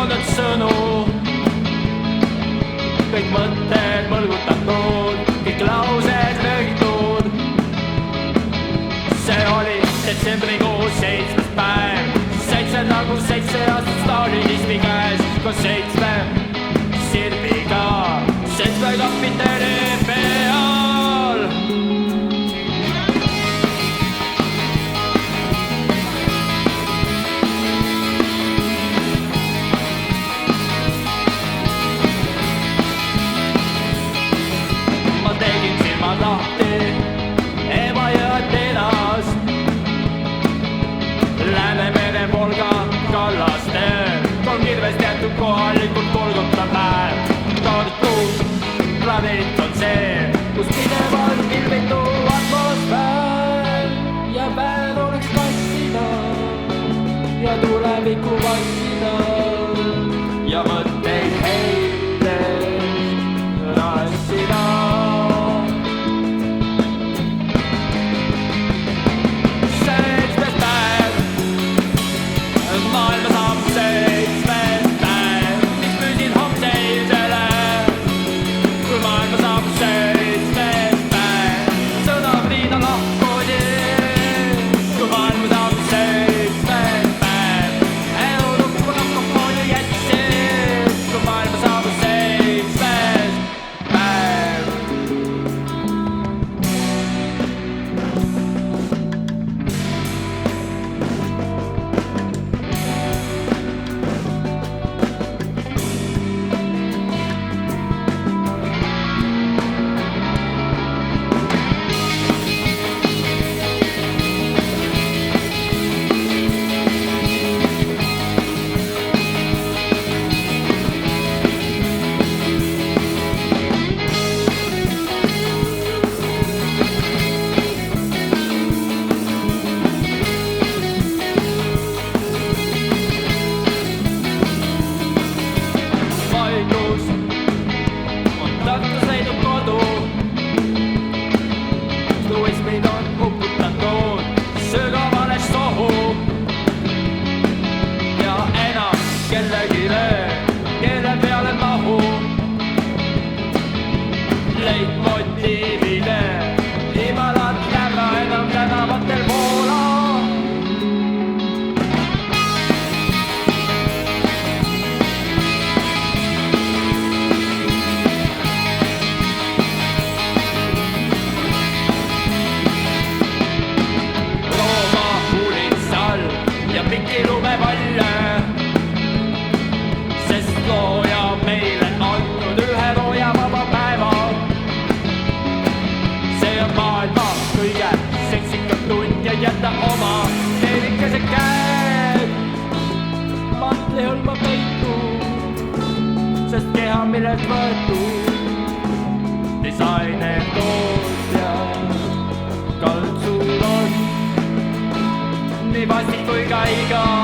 polnud sõnu, kõik mõtted mõlgutatud, kõik laused röögitud. See oli detsembrikuus 7. päev, 7 nagu 7 aastat Stalinismi käes, koos 7 sirbiga, 7 kapiteni peal. Ma tegin silmad lahti Emajõe Ateenas, Läänemere Volga kallastel, kolm kirvest jäetud kohalikult Golgota päev. Tartu planeet on see, kus pidevalt ilmitu atmosfäär ja päev oleks kassida ja tulevikku vassida ja mõtteid heites rassida. Maailma saab 7. päev, mis müüsid homse eilsele. Kui maailma saab 7. päev, sõnab Riina lahkodi. Kui maailma saab 7. päev, elurukku nakkofooni jätsid. Kui maailma saab 7. päev. Tartu sõidub kodu, tuismid on uputatud sügavale sohu ja enam kellegile, kelle peale mahu. Leitmotiivile imalad ära enam tänavatel voola. Pikki lumepalle, sest looja meile andnud ühe looja vaba päeva. See on maailma kõige seksikam tund ja jäta oma teenikese käed. Mantli hõlma peitu, sest keha millelt võetud. Disainer tootja kaltsul on nii vastik kui ka iga